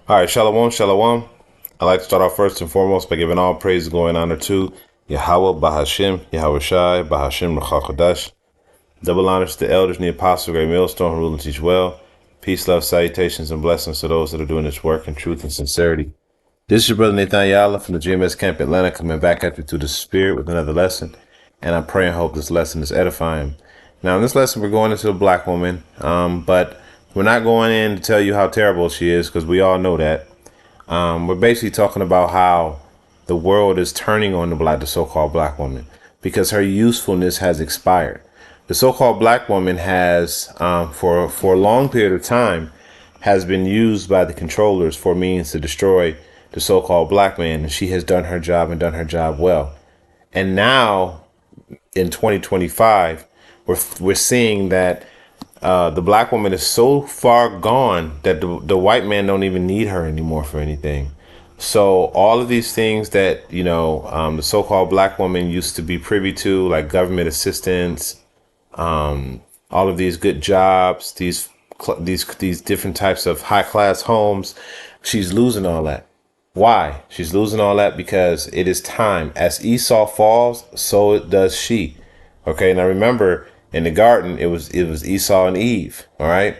All right, shalom, shalom. I'd like to start off first and foremost by giving all praise, glory, and honor to Yahweh, Bahashim, Yahweh Shai, Bahashim, Rachakadash. Double honors to the elders and the apostles, great millstone, who rule and teach well. Peace, love, salutations, and blessings to those that are doing this work in truth and sincerity. This is your brother Nathan Yala from the GMS Camp Atlanta, coming back at you through the Spirit with another lesson. And I pray and hope this lesson is edifying. Now, in this lesson, we're going into a black woman, but we're not going in to tell you how terrible she is, because we all know that. We're basically talking about how the world is turning on the so-called black woman, because her usefulness has expired. The so-called black woman has, for a long period of time, has been used by the controllers for means to destroy the so-called black man, and she has done her job and done her job well. And now, in 2025, we're seeing that the black woman is so far gone that the white man don't even need her anymore for anything. So all of these things that, the so-called black woman used to be privy to, like government assistance, all of these good jobs, these different types of high class homes, she's losing all that. Why? She's losing all that because it is time. As Esau falls, so does she. Okay, now remember, in the garden, it was Esau and Eve. All right.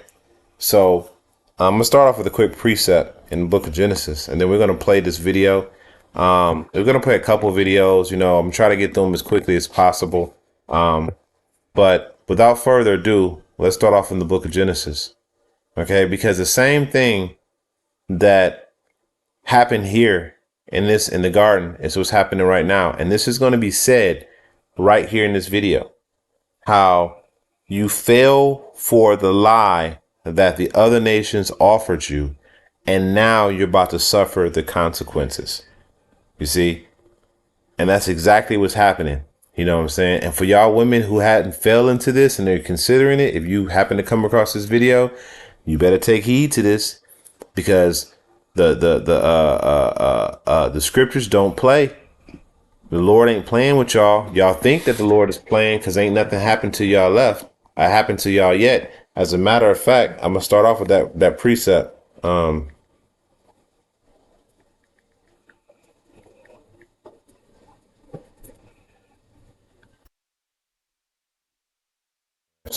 So I'm gonna start off with a quick precept in the book of Genesis, and then we're gonna play this video. We're gonna play a couple of videos. I'm trying to get through them as quickly as possible. But without further ado, let's start off in the book of Genesis. Okay, because the same thing that happened here in the garden is what's happening right now, and this is going to be said right here in this video. How you fell for the lie that the other nations offered you, and now you're about to suffer the consequences. You see? And that's exactly what's happening. You know what I'm saying? And for y'all women who hadn't fell into this and they're considering it, if you happen to come across this video, you better take heed to this, because the scriptures don't play. The Lord ain't playing with y'all. Y'all think that the Lord is playing because ain't nothing happened to y'all happened to y'all yet. As a matter of fact, I'm gonna start off with that precept. So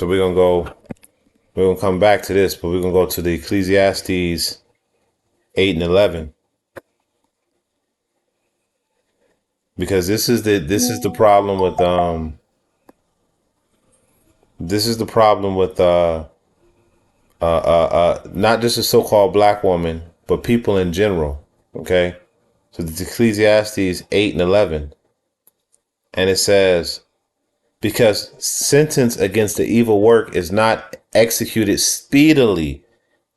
we're gonna come back to this, but we're gonna go to the Ecclesiastes 8 and 11. Because this is the problem with not just a so-called black woman, but people in general. Okay, so the Ecclesiastes 8 and 11, and it says, because sentence against the evil work is not executed speedily,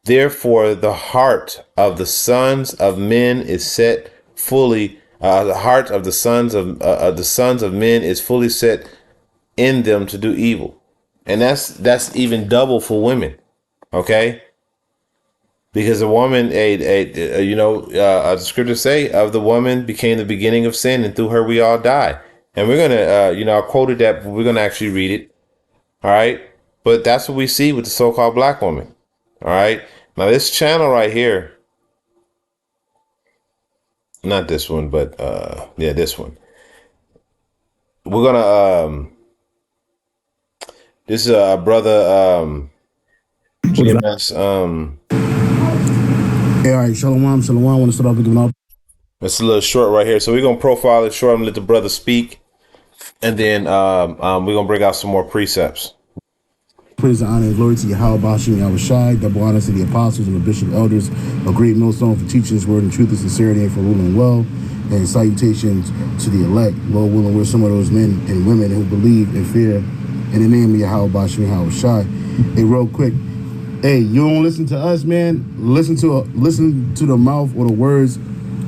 therefore the heart of the sons of men is set fully. The heart of the sons of men is fully set in them to do evil, and that's even double for women. Okay, because a woman, the scriptures say, of the woman became the beginning of sin, and through her we all die. And we're gonna, I quoted that, but we're gonna actually read it. All right, but that's what we see with the so-called black woman. All right, now this channel right here. Not this one, but this one. We're gonna this is a brother GMS Hey, all right, shalom. I want to start off with giving up. It's a little short right here, so we're gonna profile it short. I'm gonna let the brother speak, and then we're gonna bring out some more precepts. Praise and honor and glory to Yahweh, Bahashim, Yahweh Shai. Double honor to the apostles and the bishop elders, a great millstone for teaching this word in truth and sincerity and for ruling well. And salutations to the elect. Lord willing, we're some of those men and women who believe and fear in the name of Yahweh, Bahashim, Yahweh Shai. Hey, real quick. Hey, you don't listen to us, man. Listen to the mouth or the words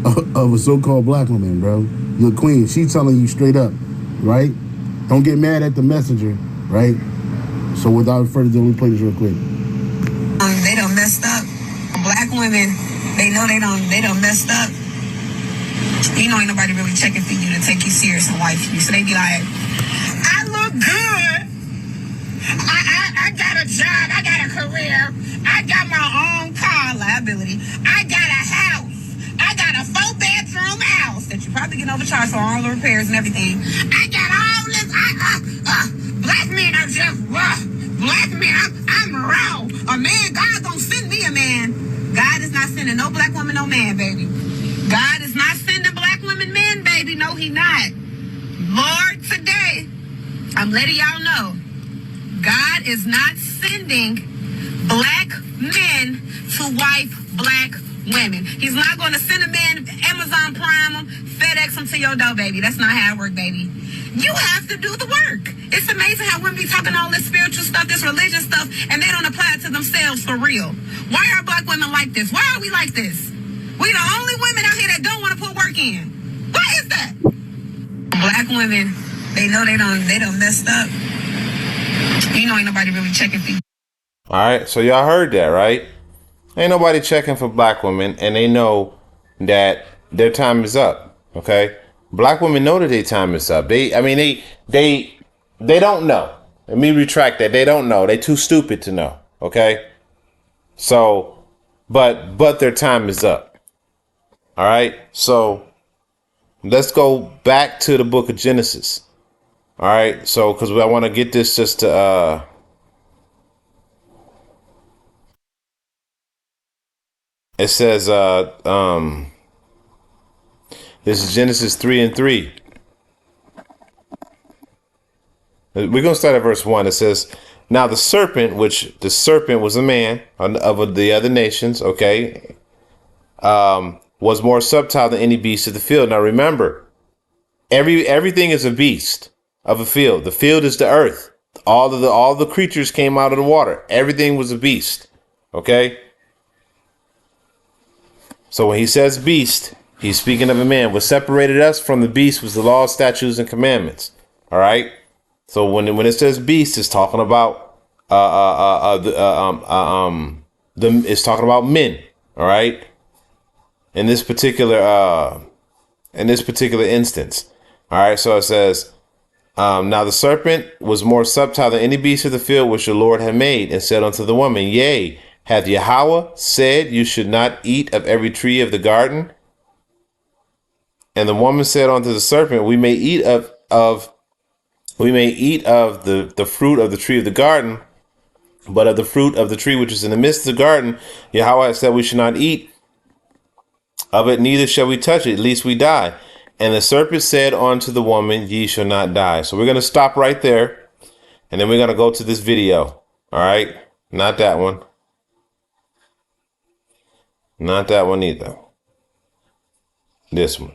of a so-called black woman, bro. Your queen. She telling you straight up, right? Don't get mad at the messenger, right? So without further ado, let me play this real quick. They done messed up. Black women, they know they done messed up. Ain't nobody really checking for you to take you serious and wife you. So they be like, I look good. I got a job. I got a career. I got my own car liability. I got a house. house that you probably get overcharged for all the repairs and everything. I got all this. Black men are just rough. Black men, I'm raw. A man, God gonna send me a man. God is not sending no black woman, no man, baby. God is not sending black women men, baby. No, he not. Lord, today, I'm letting y'all know, God is not sending black men to wife black women. He's not going to send a man, Amazon Prime them, FedEx them to your door, baby. That's not how it works, baby. You have to do the work. It's amazing how women be talking all this spiritual stuff, this religious stuff, and they don't apply it to themselves for real. Why are black women like this? Why are we like this? We the only women out here that don't want to put work in. Why is that? Black women, they know they don't messed up. You know, ain't nobody really checking for you. All right, so y'all heard that, right? Ain't nobody checking for black women, and they know that their time is up. Okay, black women know that their time is up. They don't know. Let me retract that. They don't know. They too stupid to know. Okay, so, but their time is up. All right, so let's go back to the book of Genesis. All right, so because I want to get this just to it says this is Genesis 3:3. We're gonna start at verse 1. It says, now the serpent, which the serpent was a man of the other nations, okay, was more subtle than any beast of the field. Now remember, everything is a beast of a field. The field is the earth. All the creatures came out of the water. Everything was a beast. Okay. So when he says beast, he's speaking of a man. What separated us from the beast was the law, statutes, and commandments. All right. So when it says beast, it's talking about it's talking about men. All right. In this particular instance. All right. So it says, now the serpent was more subtle than any beast of the field which the Lord had made, and said unto the woman, yea, hath Yahweh said, you should not eat of every tree of the garden? And the woman said unto the serpent, we may eat of the fruit of the tree of the garden, but of the fruit of the tree which is in the midst of the garden, Yahweh said we should not eat of it, neither shall we touch it, lest we die. And the serpent said unto the woman, ye shall not die. So we're going to stop right there. And then we're going to go to this video. All right. Not that one. Not that one either. This one.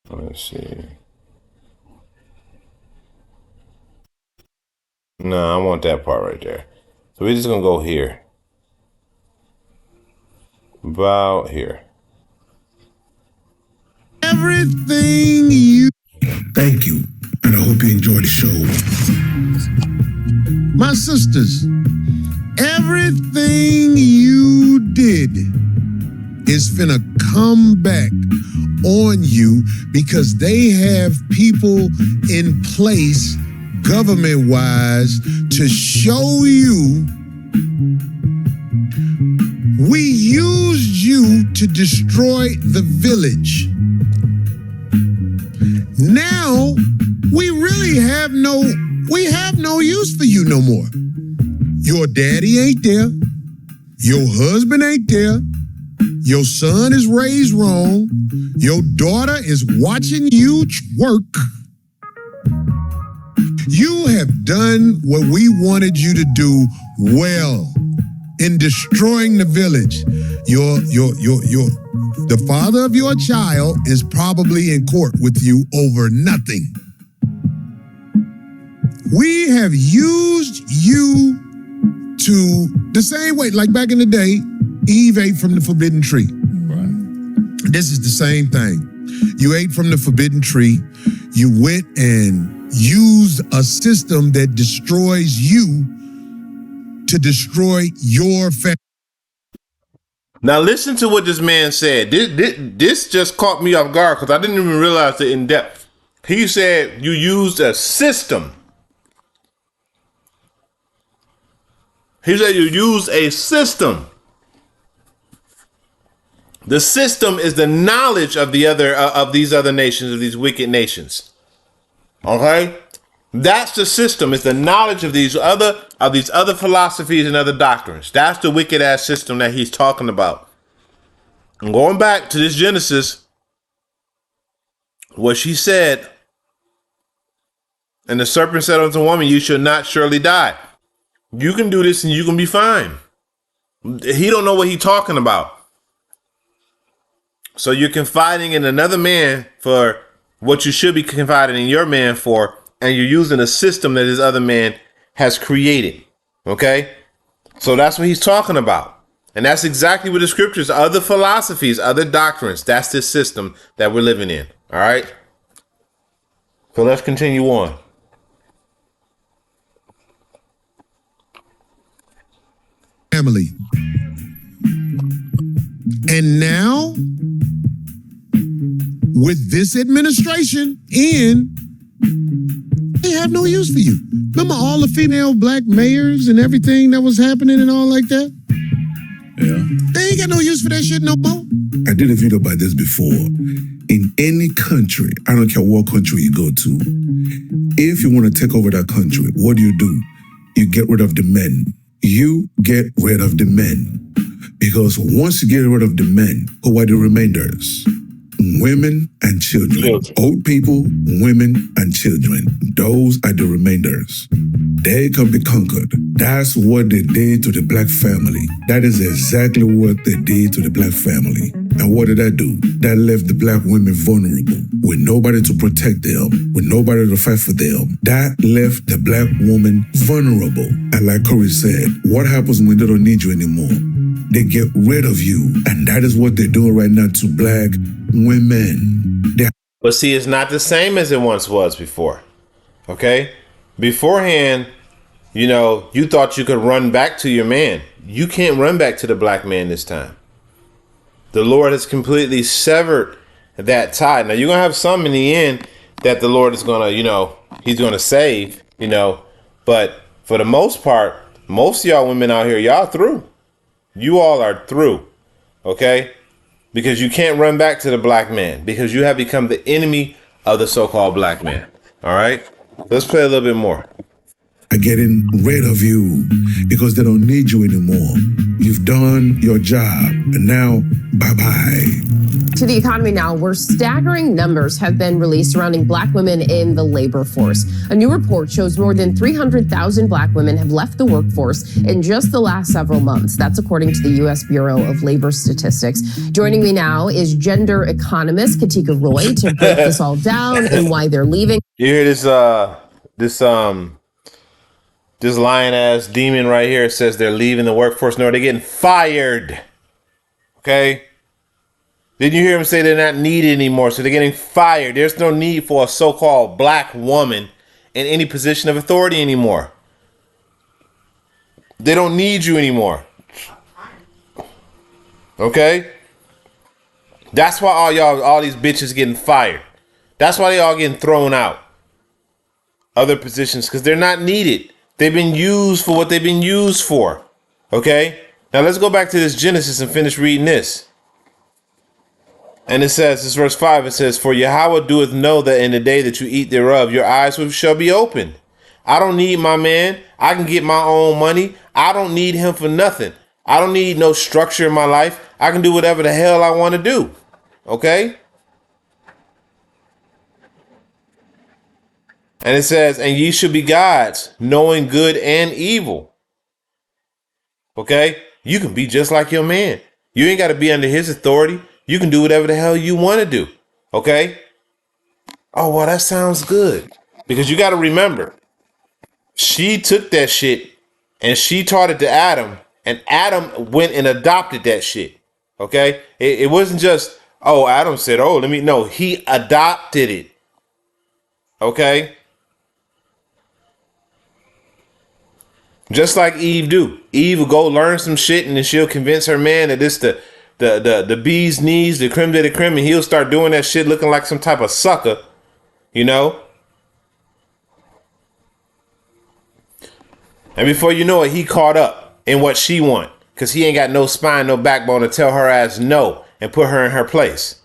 Let's see. No, I want that part right there. So we're just going to go here. About here. Everything you. Thank you, and I hope you enjoy the show. My sisters, everything you did is finna come back on you because they have people in place, government-wise, to show you we used you to destroy the village. Now we really have no use for you no more. Your daddy ain't there. Your husband ain't there. Your son is raised wrong. Your daughter is watching you twerk. You have done what we wanted you to do well in destroying the village. The father of your child is probably in court with you over nothing. We have used you to the same way, like back in the day, Eve ate from the forbidden tree. Right. This is the same thing. You ate from the forbidden tree. You went and used a system that destroys you to destroy your family. Now listen to what this man said. This just caught me off guard because I didn't even realize the in-depth He said you used a system. He said you used a system. The system is the knowledge of the other of these other nations, of these wicked nations. Okay, that's the system. It's the knowledge of these other philosophies and other doctrines. That's the wicked ass system that he's talking about. And going back to this Genesis, what she said, and the serpent said unto the woman, "You shall not surely die." You can do this and you can be fine. He don't know what he's talking about. So you're confiding in another man for what you should be confiding in your man for, and you're using a system that this other man has created. Okay? So that's what he's talking about. And that's exactly what the scriptures, other philosophies, other doctrines, that's this system that we're living in. All right? So let's continue on. Family. And now, with this administration in, they have no use for you. Remember all the female black mayors and everything that was happening and all like that? Yeah. They ain't got no use for that shit no more. I did a video about this before. In any country, I don't care what country you go to, if you want to take over that country, what do? You get rid of the men. You get rid of the men. Because once you get rid of the men, who are the remainders? Women and children. Old people, women and children. Those are the remainders. They can be conquered. That's what they did to the black family. That is exactly what they did to the black family. And what did that do? That left the black women vulnerable, with nobody to protect them, with nobody to fight for them. That left the black woman vulnerable. And like Corey said, what happens when they don't need you anymore? They get rid of you. And that is what they're doing right now to black women. But see, it's not the same as it once was before. Okay? Beforehand, you know, you thought you could run back to your man. You can't run back to the black man this time. The Lord has completely severed that tie. Now, you're going to have some in the end that the Lord is going to, you know, he's going to save, you know. But for the most part, most of y'all women out here, y'all through. You all are through. Okay? Because you can't run back to the black man, because you have become the enemy of the so-called black man. All right? Let's play a little bit more. Are getting rid of you because they don't need you anymore. You've done your job, and now, bye-bye. To the economy now, where staggering numbers have been released surrounding black women in the labor force. A new report shows more than 300,000 black women have left the workforce in just the last several months. That's according to the U.S. Bureau of Labor Statistics. Joining me now is gender economist Katika Roy to break this all down and why they're leaving. You hear this lying ass demon right here says they're leaving the workforce. No, they're getting fired. Okay? Didn't you hear him say they're not needed anymore? So they're getting fired. There's no need for a so-called black woman in any position of authority anymore. They don't need you anymore. Okay? That's why all these bitches getting fired. That's why they all getting thrown out. Other positions, because they're not needed. They've been used for what they've been used for. Okay? Now let's go back to this Genesis and finish reading this. And it says, this verse 5, it says, "For Yahweh doeth know that in the day that you eat thereof, your eyes shall be opened." I don't need my man. I can get my own money. I don't need him for nothing. I don't need no structure in my life. I can do whatever the hell I want to do. Okay? And it says, "And ye should be gods, knowing good and evil." Okay? You can be just like your man. You ain't got to be under his authority. You can do whatever the hell you want to do. Okay? Oh, well, that sounds good. Because you got to remember, she took that shit and she taught it to Adam, and Adam went and adopted that shit. Okay? It wasn't just, oh, Adam said, oh, no, he adopted it. Okay? Just like Eve do. Eve will go learn some shit, and then she'll convince her man that this the bee's knees, the creme de la creme, and he'll start doing that shit looking like some type of sucker. you know? And before you know it, he caught up in what she want, because he ain't got no spine, no backbone to tell her ass no and put her in her place.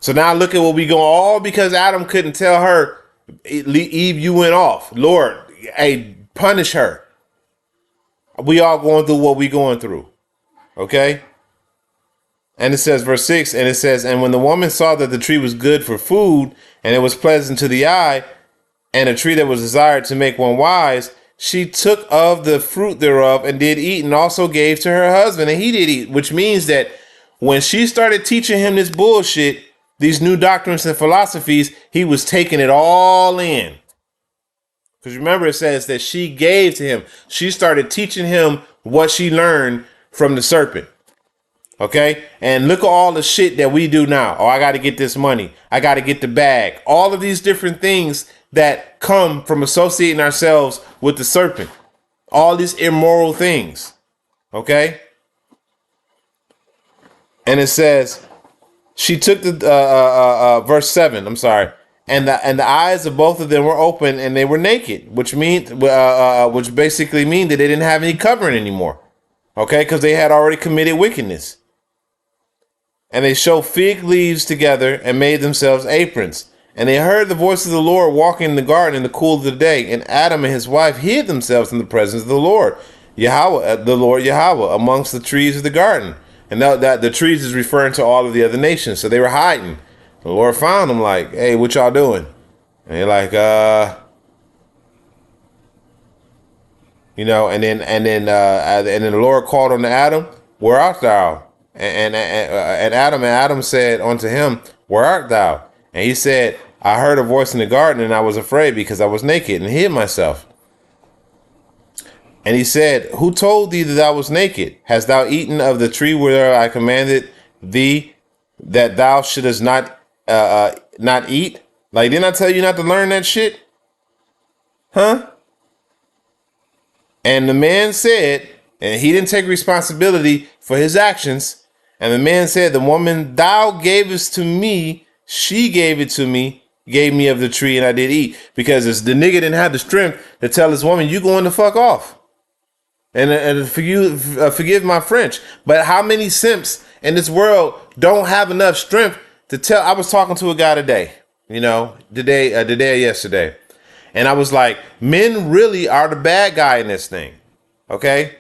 So now look at what we go, all because Adam couldn't tell her, Eve, you went off. Lord, hey, punish her. We all going through what we going through. Okay? And it says, verse 6, and it says, and when the woman saw that the tree was good for food, and it was pleasant to the eye, and a tree that was desired to make one wise, she took of the fruit thereof and did eat, and also gave to her husband, and he did eat. Which means that when she started teaching him this bullshit, these new doctrines and philosophies, he was taking it all in. Because remember, it says that she gave to him. She started teaching him what she learned from the serpent. Okay? And look at all the shit that we do now. Oh, I got to get this money. I got to get the bag. All of these different things that come from associating ourselves with the serpent. All these immoral things. Okay? And it says, she took the verse 7, I'm sorry. And the eyes of both of them were open, and they were naked, which basically mean that they didn't have any covering anymore. Okay? Because they had already committed wickedness. And they showed fig leaves together and made themselves aprons. And they heard the voice of the Lord walking in the garden in the cool of the day. And Adam and his wife hid themselves in the presence of the Lord Yahweh, amongst the trees of the garden. And that the trees is referring to all of the other nations. So they were hiding. The Lord found them like, hey, what y'all doing? And they're like, and then the Lord called unto Adam, where art thou? And Adam said unto him, where art thou? And he said, I heard a voice in the garden, and I was afraid because I was naked and hid myself. And he said, who told thee that thou was naked? Hast thou eaten of the tree where I commanded thee that thou shouldest not eat? Like, didn't I tell you not to learn that shit? Huh? And the man said, and he didn't take responsibility for his actions. And the man said, the woman thou gavest to me, she gave it to me, gave me of the tree, and I did eat. Because the nigga didn't have the strength to tell his woman, you going to fuck off. And forgive my French. But how many simps in this world don't have enough strength to tell? I was talking to a guy today, today or yesterday. And I was like, men really are the bad guy in this thing. Okay?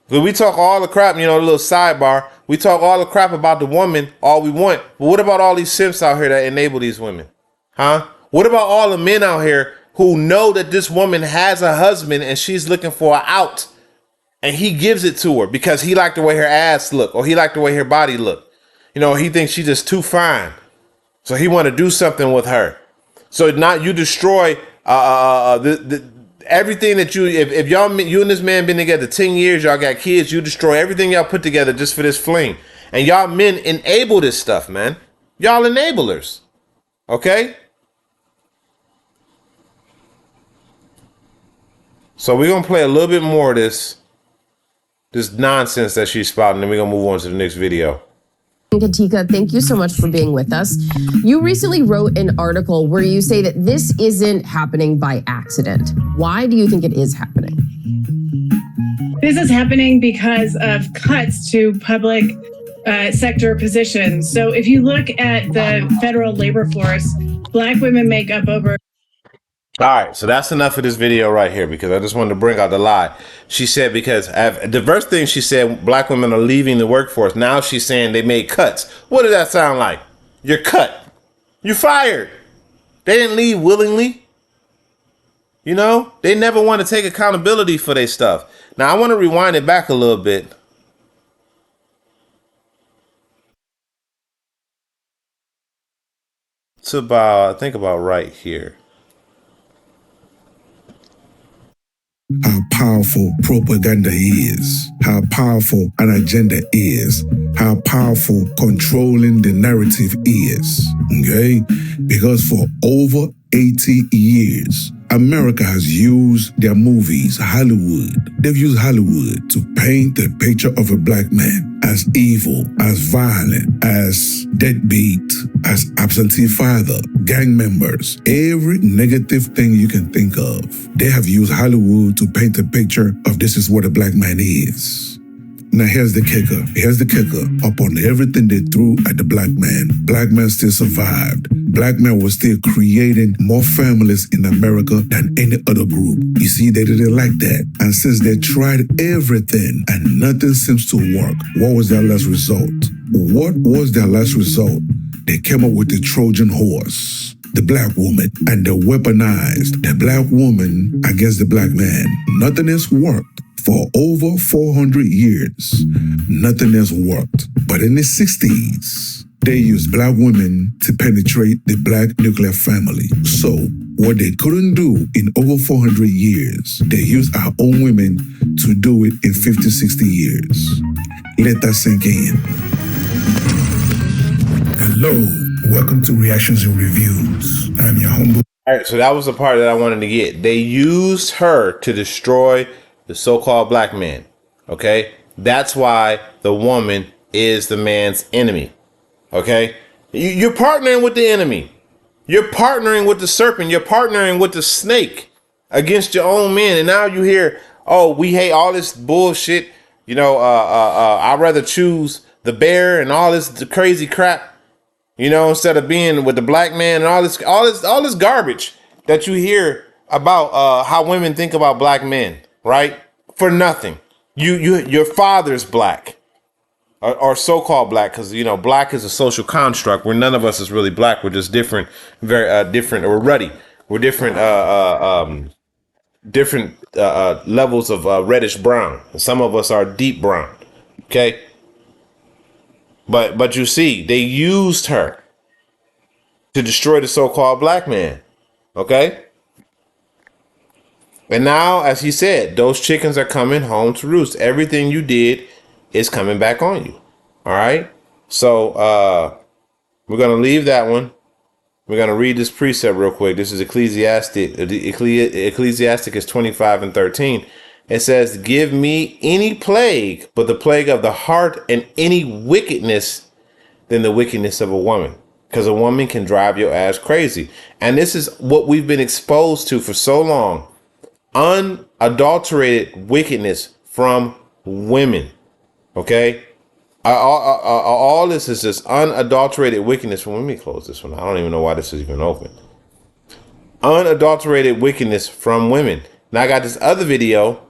But we talk all the crap, a little sidebar. We talk all the crap about the woman, all we want. But what about all these simps out here that enable these women? Huh? What about all the men out here who know that this woman has a husband and she's looking for an out? And he gives it to her because he liked the way her ass look, or he liked the way her body look. He thinks she's just too fine. So he want to do something with her. So now you destroy everything that if you and this man been together 10 years, y'all got kids, you destroy everything y'all put together just for this fling. And y'all men enable this stuff, man. Y'all enablers. Okay? So we're going to play a little bit more of this nonsense that she's spouting, and we're going to move on to the next video. Katika, thank you so much for being with us. You recently wrote an article where you say that this isn't happening by accident. Why do you think it is happening? This is happening because of cuts to public sector positions. So if you look at the federal labor force, Black women make up over. All right, so that's enough of this video right here, because I just wanted to bring out the lie. She said because the first thing she said, Black women are leaving the workforce. Now she's saying they made cuts. What does that sound like? You're cut. You're fired. They didn't leave willingly. They never want to take accountability for their stuff. Now I want to rewind it back a little bit. It's about, I think about right here. How powerful propaganda is, how powerful an agenda is, how powerful controlling the narrative is, okay? Because for over 80 years, America has used their movies, Hollywood. They've used Hollywood to paint the picture of a black man as evil, as violent, as deadbeat, as absentee father, gang members, every negative thing you can think of. They have used Hollywood to paint a picture of this is what a black man is. Now here's the kicker. Here's the kicker. Upon everything they threw at the black man still survived. Black man was still creating more families in America than any other group. You see, they didn't like that. And since they tried everything and nothing seems to work, what was their last result? What was their last result? They came up with the Trojan horse, the black woman, and they weaponized the black woman against the black man. Nothing else worked. For over 400 years, nothing else worked. But in the 60s, they used black women to penetrate the black nuclear family. So, what they couldn't do in over 400 years, they used our own women to do it in 50, 60 years. Let that sink in. Hello, welcome to Reactions and Reviews. I'm your humble. All right, so that was the part that I wanted to get. They used her to destroy the so-called black man. Okay? That's why the woman is the man's enemy. Okay? You're partnering with the enemy. You're partnering with the serpent. You're partnering with the snake against your own men. And now you hear, oh, we hate all this bullshit. You know, I'd rather choose the bear and all this crazy crap, you know, instead of being with the black man and all this garbage that you hear about how women think about black men. Right? For nothing. Your father's black or so-called black, because, you know, black is a social construct where none of us is really black. We're just different, very different, or ruddy. We're different, levels of reddish brown. Some of us are deep brown. Okay. But you see, they used her to destroy the so-called black man. Okay. And now, as he said, those chickens are coming home to roost. Everything you did is coming back on you. All right. So we're going to leave that one. We're going to read this precept real quick. This is Ecclesiastic. Ecclesiastic is 25:13. It says, give me any plague, but the plague of the heart, and any wickedness than the wickedness of a woman. Because a woman can drive your ass crazy. And this is what we've been exposed to for so long. Unadulterated wickedness from women. Okay? All this is just unadulterated wickedness from women. Let me close this one. I don't even know why this is even open. Unadulterated wickedness from women. Now I got this other video.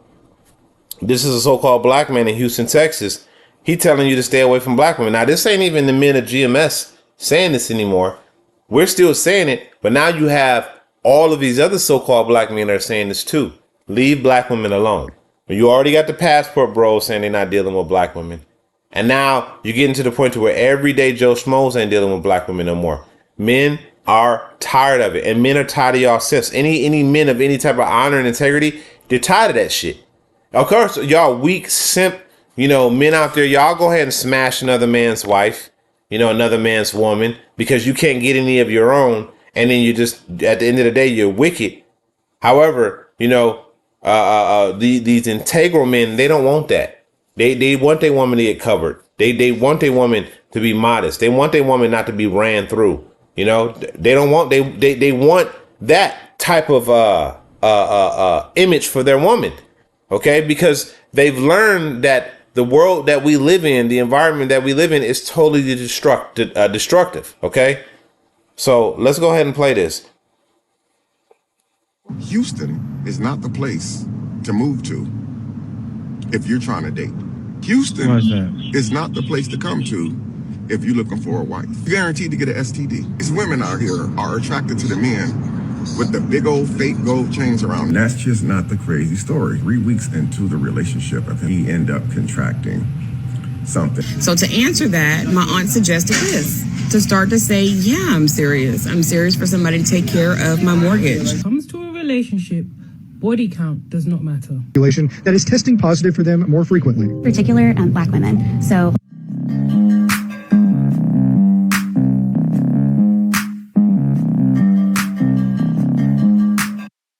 This is a so-called black man in Houston, Texas. He telling you to stay away from black women. Now this ain't even the men of GMS saying this anymore. We're still saying it, but now you have all of these other so-called black men are saying this too. Leave black women alone. You already got the passport bros saying they're not dealing with black women. And now you're getting to the point to where everyday Joe Schmoes ain't dealing with black women no more. Men are tired of it. And men are tired of y'all sis. Any men of any type of honor and integrity, they're tired of that shit. Of course, y'all weak simp, you know, men out there, y'all go ahead and smash another man's wife, you know, another man's woman, because you can't get any of your own. And then you just, at the end of the day, you're wicked. However, you know, these integral men, they don't want that. They want their woman to get covered. They want their woman to be modest. They want their woman not to be ran through. You know, they don't want, they want that type of image for their woman. Okay, because they've learned that the world that we live in, the environment that we live in, is totally destructive. Okay. So let's go ahead and play this. Houston is not the place to move to if you're trying to date. Houston is not the place to come to if you're looking for a wife. You're guaranteed to get an STD. These women out here are attracted to the men with the big old fake gold chains around. That's just not the crazy story. 3 weeks into the relationship, he ended up contracting something. So to answer that, my aunt suggested this, to start to say, yeah, I'm serious. I'm serious for somebody to take care of my mortgage. When it comes to a relationship, body count does not matter. That is testing positive for them more frequently. Particular black women. So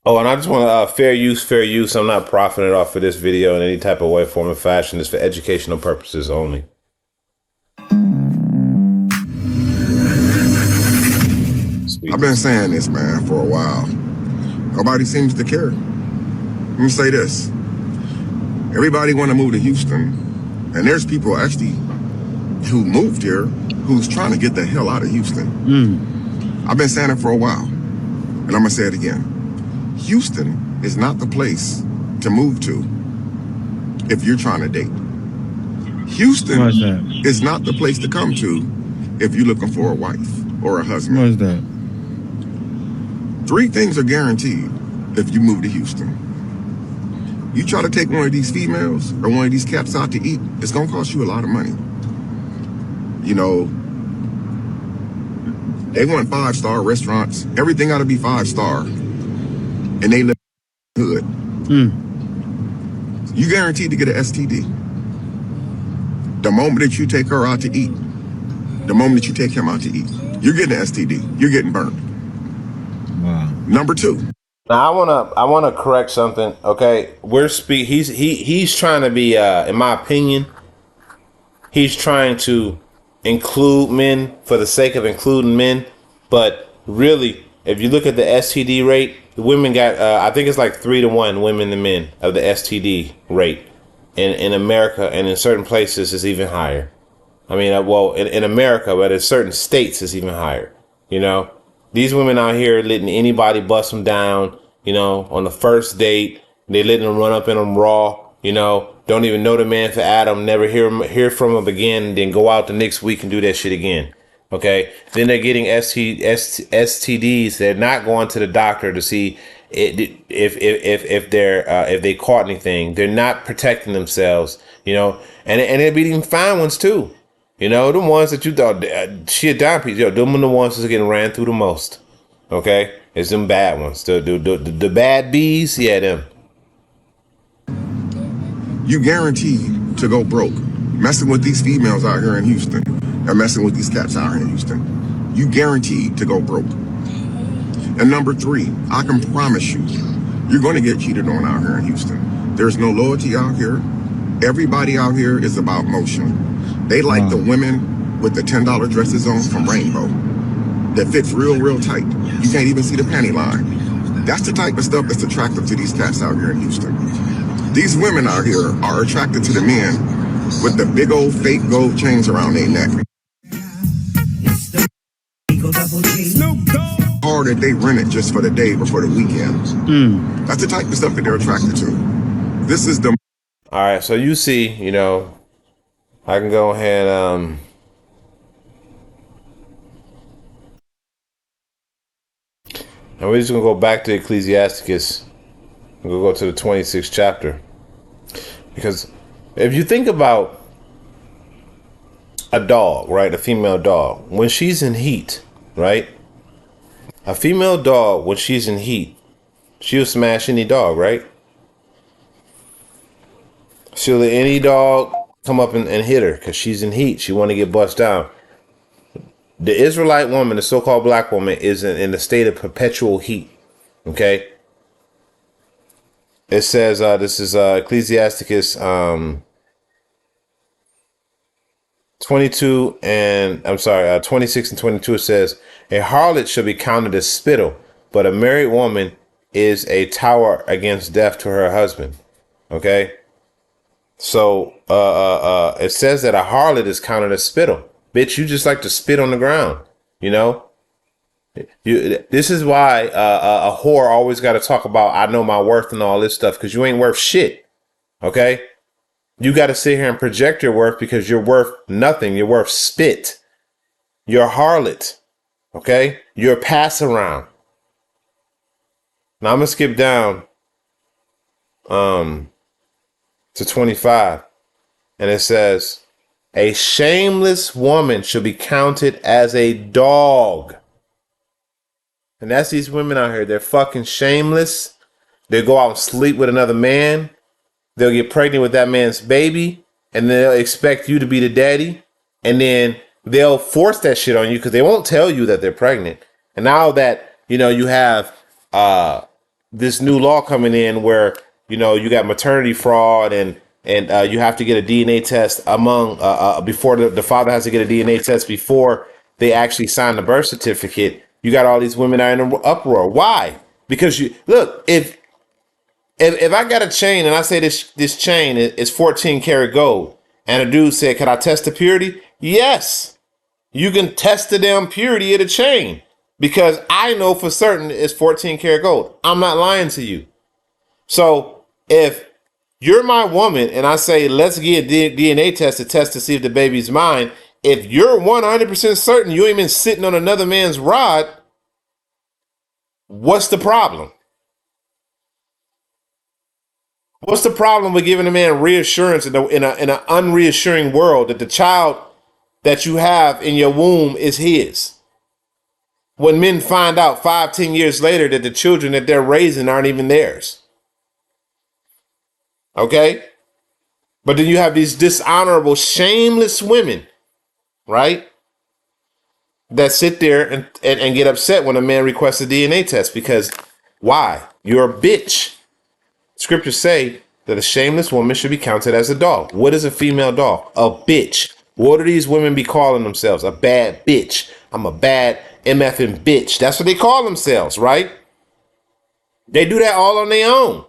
Oh, and I just want fair use, fair use. I'm not profiting off of this video in any type of way, form, or fashion. It's for educational purposes only. I've been saying this, man, for a while. Nobody seems to care. Let me say this. Everybody want to move to Houston, and there's people actually who moved here who's trying to get the hell out of Houston. I've been saying it for a while, and I'm going to say it again. Houston is not the place to move to if you're trying to date. Houston is not the place to come to if you're looking for a wife or a husband. What is that? 3 things are guaranteed if you move to Houston. You try to take one of these females or one of these cats out to eat, it's going to cost you a lot of money. You know, they want 5-star restaurants. Everything got to be 5-star. And they live in the hood. You guaranteed to get an STD. The moment that you take her out to eat, the moment that you take him out to eat, you're getting an STD. You're getting burnt. Wow. Number 2. Now I wanna correct something. Okay, he's trying to be in my opinion, he's trying to include men for the sake of including men, but really, if you look at the STD rate, the women got I think it's like 3-to-1 women to men of the STD rate in America, and in certain places it's even higher. I mean, well, in America, but in certain states it's even higher. You know, these women out here letting anybody bust them down. You know, on the first date, they letting them run up in them raw. You know, don't even know the man for Adam, never hear from him again, and then go out the next week and do that shit again. Okay, then they're getting STDs. They're not going to the doctor to see if they caught anything. They're not protecting themselves. You know, and they're beating fine ones too. You know, the ones that you thought shit down, yo, them are the ones that's getting ran through the most. Okay, it's them bad ones. The bad bees, yeah, them. You guaranteed to go broke messing with these females out here in Houston and messing with these cats out here in Houston. You guaranteed to go broke. And number 3, I can promise you, you're going to get cheated on out here in Houston. There's no loyalty out here. Everybody out here is about motion. They like the women with the $10 dresses on from Rainbow that fits real tight. You can't even see the panty line. That's the type of stuff that's attractive to these cats out here in Houston. These women out here are attracted to the men with the big old fake gold chains around their neck. Or that they rent it just for the day or for the weekend. That's the type of stuff that they're attracted to. This is the... All right, so you see, you know, I can go ahead, and we're just going to go back to Ecclesiasticus. We'll go to the 26th chapter. Because if you think about a dog, right, a female dog, when she's in heat, right? A female dog, when she's in heat, she'll smash any dog, right? She'll let any dog come up and hit her because she's in heat. She want to get bust down. The Israelite woman, the so-called black woman, is in a state of perpetual heat. Okay? It says, this is Ecclesiasticus 26 and 22. It says, a harlot shall be counted as spittle, but a married woman is a tower against death to her husband. Okay? So it says that a harlot is counted as spittle. Bitch, you just like to spit on the ground, you know? This is why a whore always got to talk about I know my worth and all this stuff, because you ain't worth shit. Okay? You got to sit here and project your worth because you're worth nothing. You're worth spit. You're a harlot. Okay? You're a pass around. Now I'm going to skip down to 25. And it says, a shameless woman should be counted as a dog. And that's these women out here. They're fucking shameless. They go out and sleep with another man. They'll get pregnant with that man's baby. And they'll expect you to be the daddy. And then they'll force that shit on you because they won't tell you that they're pregnant. And now that, you know, you have this new law coming in where, you got maternity fraud and you have to get a DNA test before the father has to get a DNA test before they actually sign the birth certificate. You got all these women that are in an uproar. Why? Because if I got a chain and I say this chain is 14 karat gold, and a dude said, "Can I test the purity?" Yes, you can test the damn purity of the chain because I know for certain it's 14 karat gold. I'm not lying to you. So if you're my woman and I say, let's get a DNA test to see if the baby's mine, if you're 100% certain you ain't been sitting on another man's rod, what's the problem? What's the problem with giving a man reassurance in an unreassuring world that the child that you have in your womb is his? When men find out 5, 10 years later that the children that they're raising aren't even theirs. Okay? But then you have these dishonorable, shameless women, right? That sit there and get upset when a man requests a DNA test because why? You're a bitch. Scriptures say that a shameless woman should be counted as a dog. What is a female dog? A bitch. What do these women be calling themselves? A bad bitch. I'm a bad MFing bitch. That's what they call themselves, right? They do that all on their own.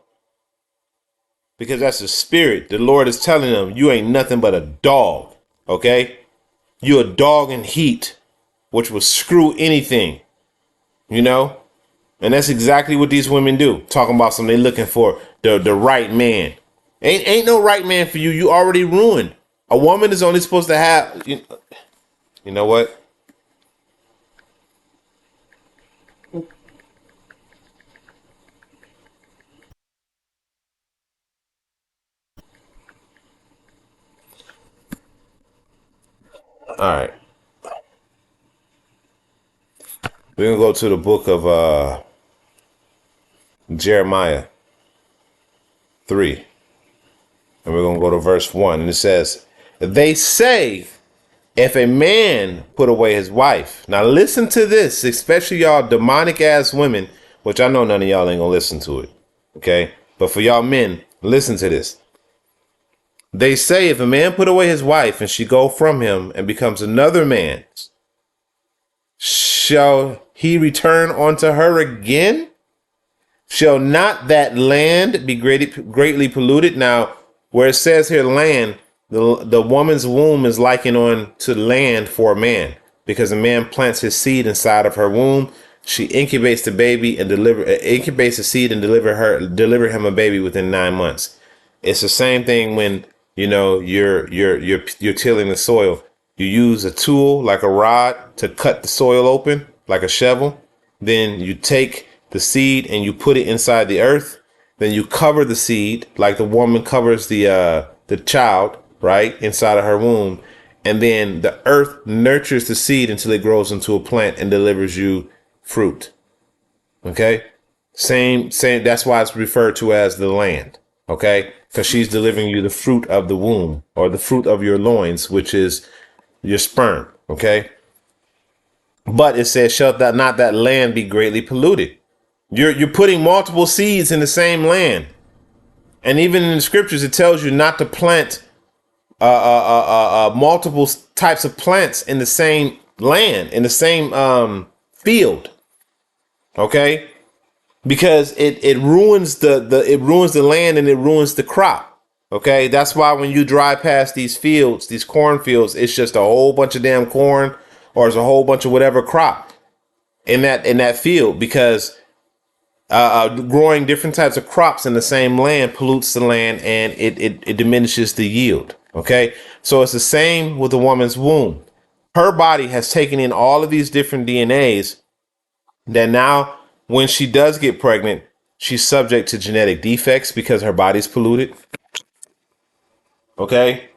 Because that's the spirit. The Lord is telling them, you ain't nothing but a dog. Okay? You a dog in heat, which will screw anything. And that's exactly what these women do. Talking about something they looking for the right man. Ain't no right man for you. You already ruined. A woman is only supposed to have. You know what? All right. We're gonna go to the book of Jeremiah 3. And we're going to go to verse 1. And it says, they say, if a man put away his wife. Now listen to this, especially y'all demonic ass women, which I know none of y'all ain't going to listen to it. Okay. But for y'all men, listen to this. They say, if a man put away his wife and she go from him and becomes another man's, shall he return unto her again? Shall not that land be greatly polluted? Now, where it says here land, the woman's womb is likened on to land for a man, because a man plants his seed inside of her womb. She incubates the baby and incubates the seed and deliver him a baby within 9 months. It's the same thing when you're tilling the soil. You use a tool like a rod to cut the soil open like a shovel. Then you take the seed and you put it inside the earth. Then you cover the seed like the woman covers the child, right, inside of her womb. And then the earth nurtures the seed until it grows into a plant and delivers you fruit. Okay? Same. That's why it's referred to as the land. Okay? Because she's delivering you the fruit of the womb, or the fruit of your loins, which is your sperm. Okay? But it says, shall not that land be greatly polluted? You're putting multiple seeds in the same land. And even in the scriptures, it tells you not to plant multiple types of plants in the same land, in the same field. Okay? Because it ruins the land and it ruins the crop. Okay? That's why when you drive past these fields, these cornfields, it's just a whole bunch of damn corn, or it's a whole bunch of whatever crop in that field, because growing different types of crops in the same land pollutes the land, and it diminishes the yield. Okay, so it's the same with a woman's womb. Her body has taken in all of these different DNAs that now, when she does get pregnant, she's subject to genetic defects because her body's polluted. Okay,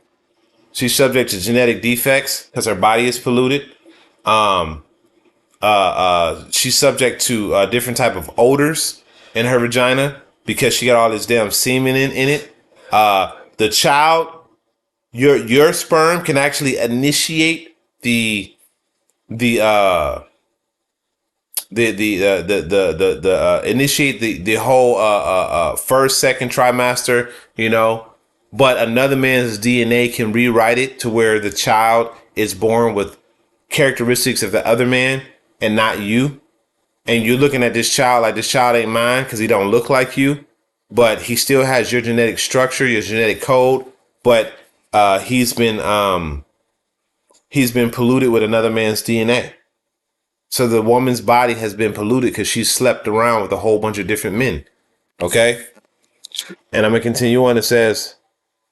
she's subject to genetic defects because her body is polluted. She's subject to different type of odors in her vagina because she got all this damn semen in it. The child, your sperm can actually initiate the initiate the whole first, second trimester, but another man's DNA can rewrite it to where the child is born with characteristics of the other man and not you. And you're looking at this child like this child ain't mine because he don't look like you, but he still has your genetic structure, your genetic code, but he's been polluted with another man's DNA. So the woman's body has been polluted because she slept around with a whole bunch of different men. Okay? And I'm going to continue on. It says,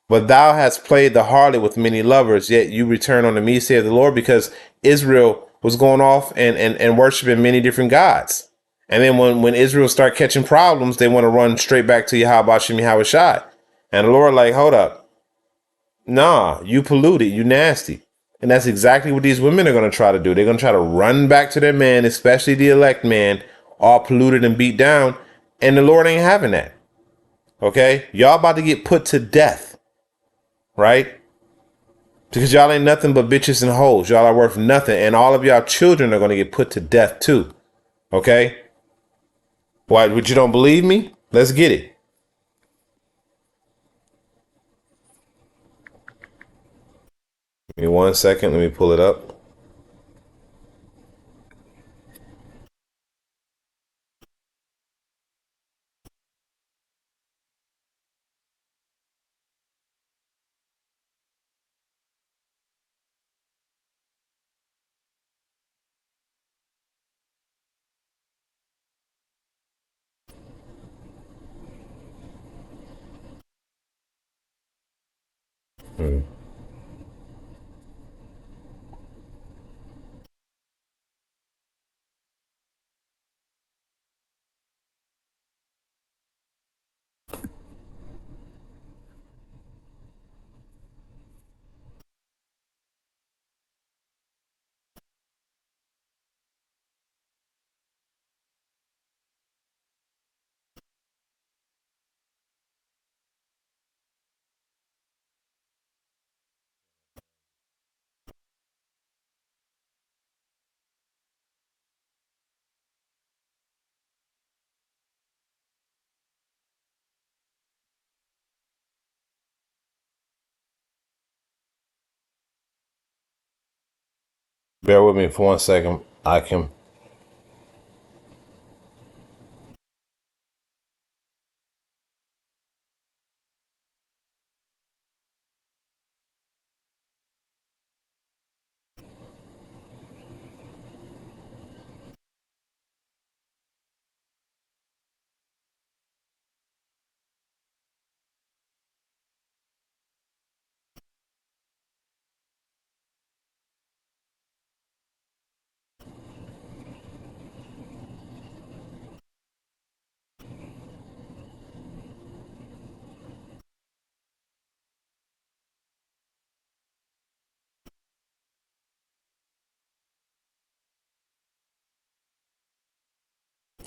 but thou hast played the harlot with many lovers, yet you return unto me, saith the Lord, because Israel was going off and worshiping many different gods. And then when Israel start catching problems, they want to run straight back to Yahweh Shem Yahweh Shai. And the Lord like, hold up. Nah, you polluted, you nasty. And that's exactly what these women are going to try to do. They're going to try to run back to their man, especially the elect man, all polluted and beat down. And the Lord ain't having that. Okay? Y'all about to get put to death. Right? Because y'all ain't nothing but bitches and hoes. Y'all are worth nothing. And all of y'all children are going to get put to death too. Okay? Why, would you don't believe me? Let's get it. Give me 1 second. Let me pull it up. Bear with me for 1 second. I can.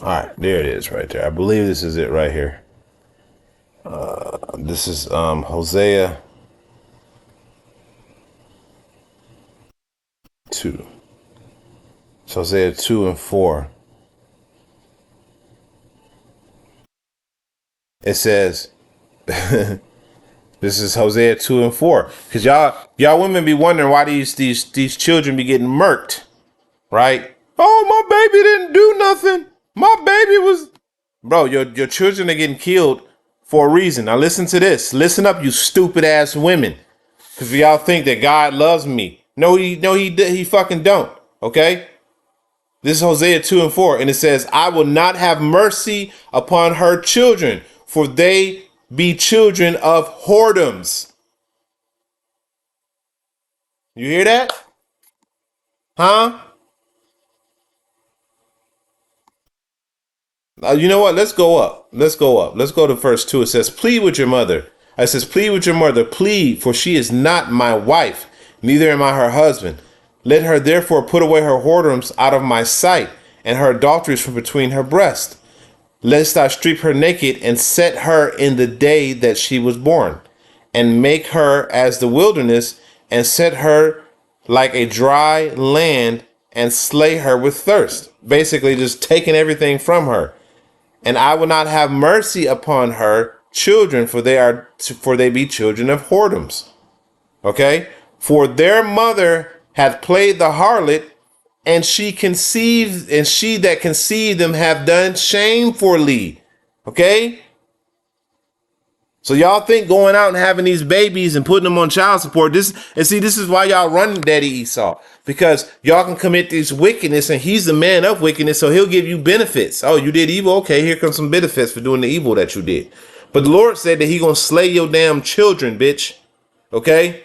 All right, there it is right there. I believe this is it right here. This is Hosea 2. It's Hosea 2 and 4. It says, this is Hosea 2 and 4. Because y'all women be wondering why these children be getting murked, right? Oh, my baby didn't do nothing. My baby was... Bro, your children are getting killed for a reason. Now listen to this. Listen up, you stupid ass women. Because y'all think that God loves me. No, he fucking don't. Okay? This is Hosea 2 and 4. And it says, I will not have mercy upon her children, for they be children of whoredoms. You hear that? Huh? You know what? Let's go up. Let's go up. Let's go to verse 2. It says, plead with your mother. It says, plead with your mother. Plead, for she is not my wife, neither am I her husband. Let her therefore put away her whoredoms out of my sight, and her adulteries from between her breasts. Lest I strip her naked and set her in the day that she was born, and make her as the wilderness, and set her like a dry land, and slay her with thirst. basically just taking everything from her. And I will not have mercy upon her children, for they be children of whoredoms. Okay? For their mother hath played the harlot, and she that conceived them have done shamefully. Okay? So y'all think going out and having these babies and putting them on child support, this is why y'all run Daddy Esau. Because y'all can commit this wickedness, and he's the man of wickedness, so he'll give you benefits. Oh, you did evil? Okay, here comes some benefits for doing the evil that you did. But the Lord said that he gonna slay your damn children, bitch. Okay?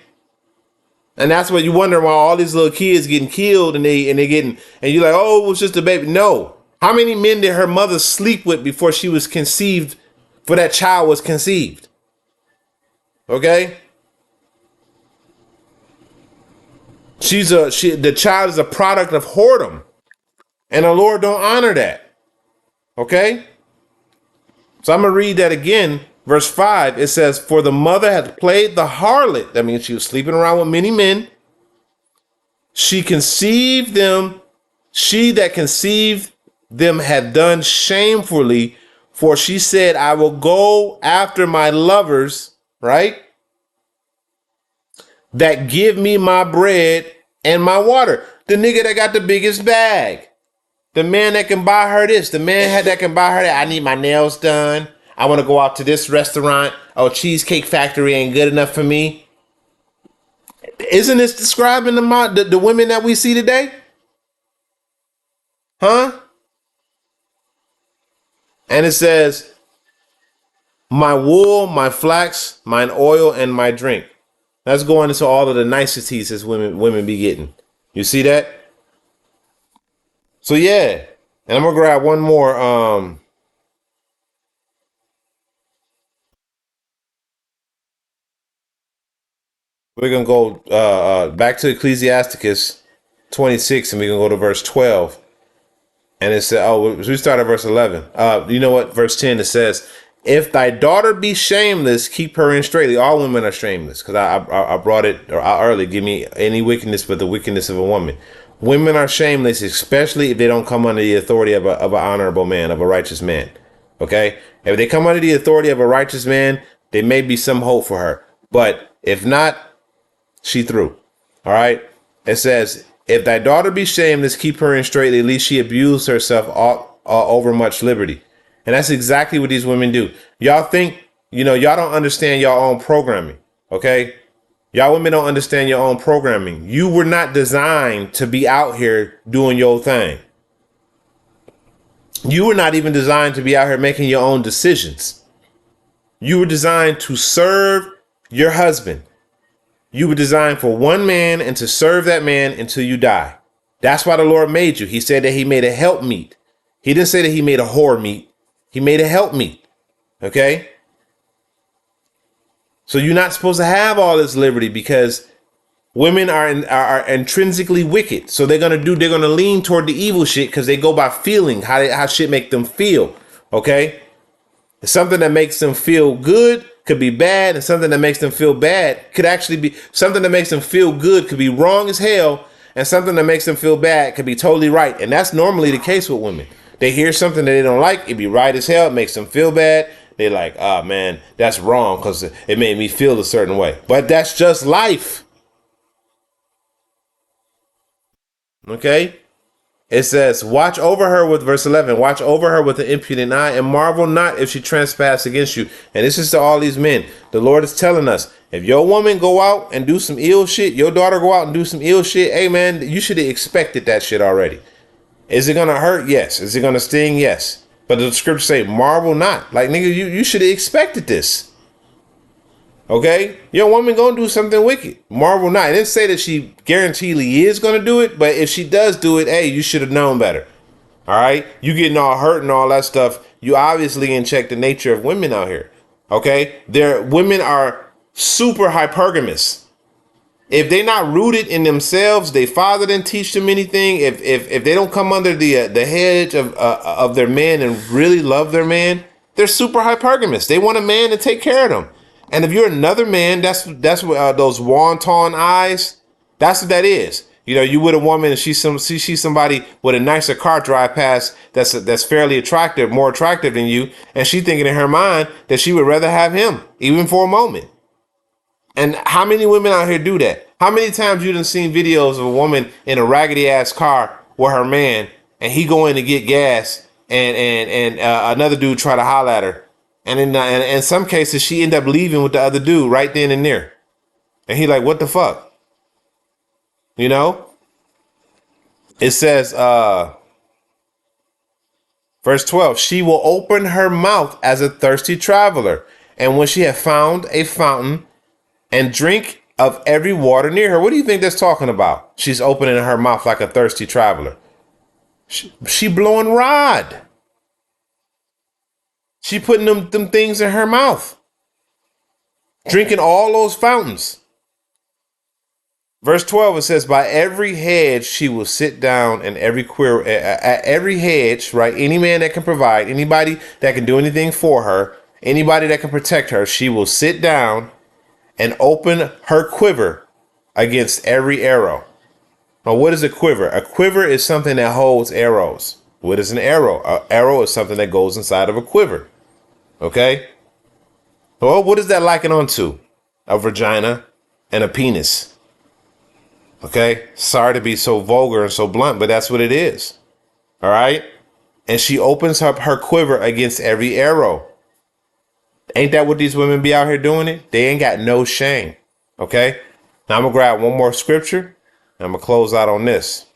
And that's what you wonder why all these little kids getting killed and you're like, oh, it was just a baby. No. How many men did her mother sleep with before she was conceived, for that child was conceived? Okay? The child is a product of whoredom. And the Lord don't honor that. Okay? So I'm going to read that again. Verse 5, it says, for the mother hath played the harlot. That means she was sleeping around with many men. She conceived them. She that conceived them had done shamefully. For she said, I will go after my lovers, right? That give me my bread and my water. The nigga that got the biggest bag. The man that can buy her this. The man that can buy her that. I need my nails done. I want to go out to this restaurant. Oh, Cheesecake Factory ain't good enough for me. Isn't this describing the women that we see today? Huh? And it says, my wool, my flax, mine oil, and my drink. That's going into all of the niceties as women be getting. You see that? So yeah. And I'm gonna grab one more. We're going to go back to Ecclesiasticus 26, and we're going to go to verse 12. And it says, we start at verse 11. You know what? Verse 10, it says, if thy daughter be shameless, keep her in straitly. All women are shameless, because I brought it earlier. Give me any wickedness but the wickedness of a woman. Women are shameless, especially if they don't come under the authority of an honorable man, of a righteous man. Okay? If they come under the authority of a righteous man, there may be some hope for her. But if not, she threw. All right. It says, if thy daughter be shameless, keep her in straitly, at least she abused herself over much liberty. And that's exactly what these women do. Y'all think, y'all don't understand your own programming. Okay. Y'all women don't understand your own programming. You were not designed to be out here doing your thing. You were not even designed to be out here making your own decisions. You were designed to serve your husband. You were designed for one man and to serve that man until you die. That's why the Lord made you. He said that he made a helpmeet. He didn't say that he made a whore meat. He made a helpmeet. Okay? So you're not supposed to have all this liberty, because women are intrinsically wicked. So they're going to lean toward the evil shit because they go by feeling how shit make them feel. Okay? Something that makes them feel good could be bad, and something that makes them feel bad could actually be something that makes them feel good could be wrong as hell, and something that makes them feel bad could be totally right. And that's normally the case with women. They hear something that they don't like, it be right as hell, it makes them feel bad. They're like, oh man, that's wrong because it made me feel a certain way. But that's just life. Okay? It says, watch over her with verse 11, watch over her with an impudent eye, and marvel not if she trespass against you. And this is to all these men. The Lord is telling us, if your woman go out and do some ill shit, your daughter go out and do some ill shit, hey man, you should have expected that shit already. Is it going to hurt? Yes. Is it going to sting? Yes. But the scriptures say, marvel not. Like, nigga, you should have expected this. Okay? Your woman gonna do something wicked. Marvel not. It didn't say that she guaranteedly is gonna do it, but if she does do it, hey, you should have known better. All right? You getting all hurt and all that stuff. You obviously didn't check the nature of women out here. Okay? Women are super hypergamous. If they're not rooted in themselves, their father didn't teach them anything. If they don't come under the hedge of their man and really love their man, they're super hypergamous. They want a man to take care of them. And if you're another man, that's what those wonton eyes, that's what that is. You know, you with a woman and she's somebody with a nicer car drive past that's fairly attractive, more attractive than you, and she thinking in her mind that she would rather have him, even for a moment. And how many women out here do that? How many times you done seen videos of a woman in a raggedy ass car with her man, and he go in to get gas, and another dude try to holler at her, and in some cases she end up leaving with the other dude right then and there, and he like, what the fuck, you know? It says, verse 12, she will open her mouth as a thirsty traveler, and when she have found a fountain, and drink of every water near her. What do you think that's talking about? She's opening her mouth like a thirsty traveler. She blowing rod. She putting them things in her mouth. Drinking all those fountains. Verse 12, it says, by every hedge she will sit down, and at every hedge, right? Any man that can provide, anybody that can do anything for her, anybody that can protect her, she will sit down and open her quiver against every arrow. Now, what is a quiver? A quiver is something that holds arrows. What is an arrow? An arrow is something that goes inside of a quiver. Okay? Well, what is that likened onto? A vagina and a penis. Okay? Sorry to be so vulgar and so blunt, but that's what it is. All right? And she opens up her quiver against every arrow. Ain't that what these women be out here doing it? They ain't got no shame. Okay? Now I'm going to grab one more scripture and I'm going to close out on this.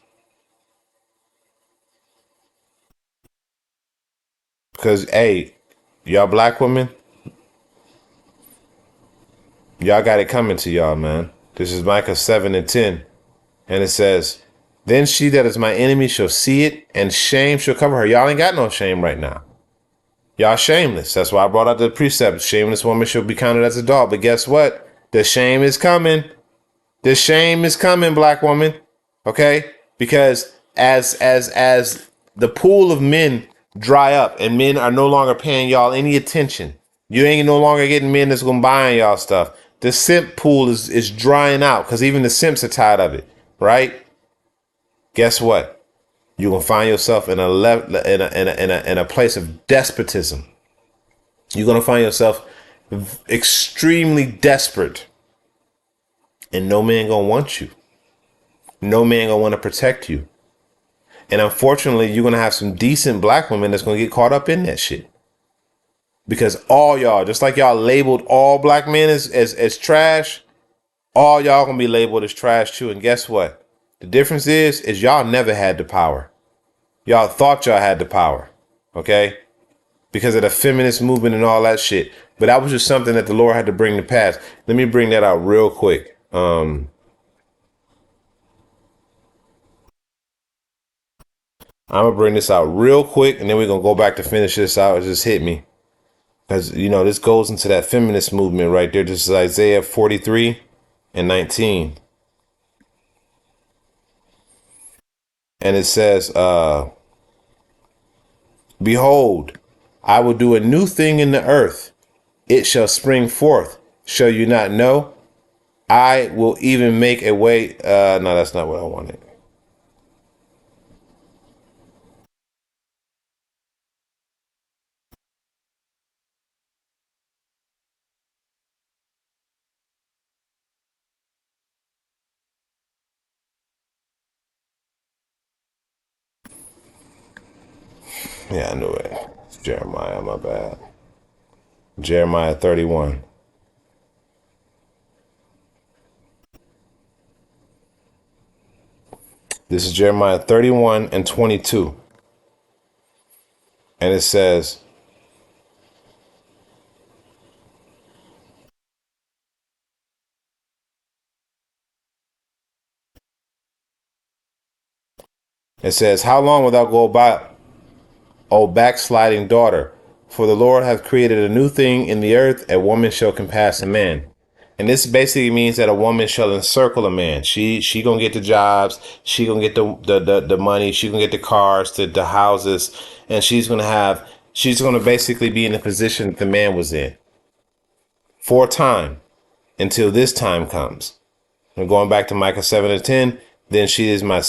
Because, hey, y'all black women, y'all got it coming to y'all, man. This is Micah 7:10. And it says, then she that is my enemy shall see it, and shame shall cover her. Y'all ain't got no shame right now. Y'all shameless. That's why I brought out the precept. Shameless woman shall be counted as a dog. But guess what? The shame is coming. The shame is coming, black woman. Okay? Because as the pool of men dry up and men are no longer paying y'all any attention, you ain't no longer getting men that's gonna buy y'all stuff. The simp pool is drying out because even the simps are tired of it, right? Guess what? You're gonna find yourself in a place of despotism. You're gonna find yourself extremely desperate, and no man gonna want you. No man gonna want to protect you. And unfortunately, you're gonna have some decent black women that's gonna get caught up in that shit. Because all y'all, just like y'all labeled all black men as trash, all y'all gonna be labeled as trash too. And guess what? The difference is y'all never had the power. Y'all thought y'all had the power, okay? Because of the feminist movement and all that shit. But that was just something that the Lord had to bring to pass. Let me bring that out real quick. I'm going to bring this out real quick, and then we're going to go back to finish this out. It just hit me. Because, you know, this goes into that feminist movement right there. This is Isaiah 43:19. And it says, behold, I will do a new thing in the earth. It shall spring forth. Shall you not know? I will even make a way. No, that's not what I wanted. Yeah, I knew it. It's Jeremiah, my bad. Jeremiah 31. This is Jeremiah 31:22. And it says, how long wilt thou go about, O backsliding daughter? For the Lord hath created a new thing in the earth, a woman shall compass a man. And this basically means that a woman shall encircle a man. She gonna get the jobs, she gonna get the money, she gonna get the cars, the houses, and she's gonna basically be in the position that the man was in for a time until this time comes. And going back to Micah 7:10, then she is my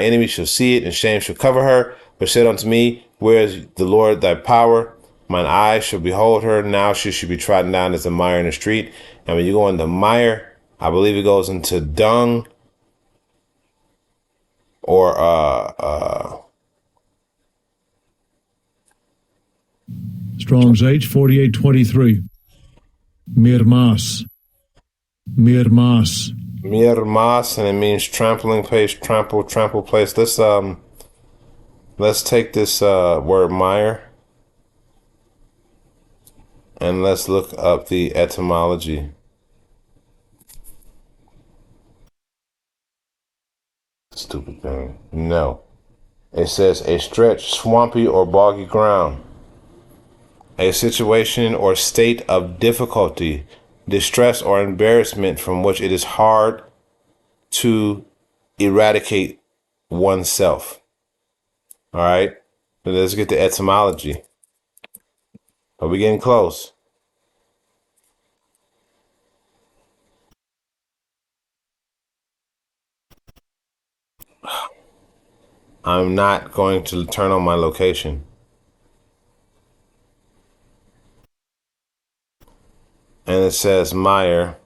enemy shall see it, and shame shall cover her. But said unto me, where is the Lord thy power? Mine eyes shall behold her. Now she should be trodden down as a mire in the street. And when you go into mire, I believe it goes into dung or Strong's H 4823. Mirmas. Mirmas. Mirmas, and it means trampling place, trample place. Let's take this word mire and let's look up the etymology. Stupid thing. No. It says a stretch, swampy or boggy ground. A situation or state of difficulty, distress, or embarrassment from which it is hard to eradicate oneself. All right, so let's get the etymology. Are we getting close? I'm not going to turn on my location. And it says mire.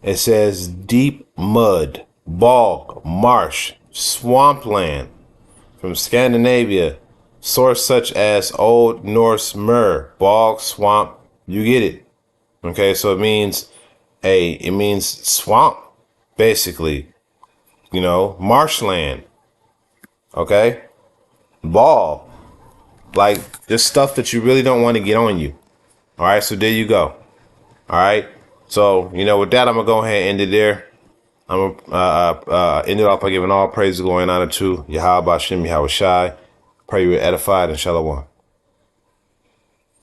It says deep mud, bog, marsh, swampland. From Scandinavia, source such as Old Norse mer, bog, swamp. You get it. Okay, so it means swamp, basically. You know, marshland. Okay? Ball. Like, just stuff that you really don't want to get on you. All right, so there you go. All right. So, with that, I'm going to go ahead and end it there. I'm going to end it off by giving all praise, glory, and honor to Yahweh Bashem, Yahweh Shai. Pray you were edified, and shalom.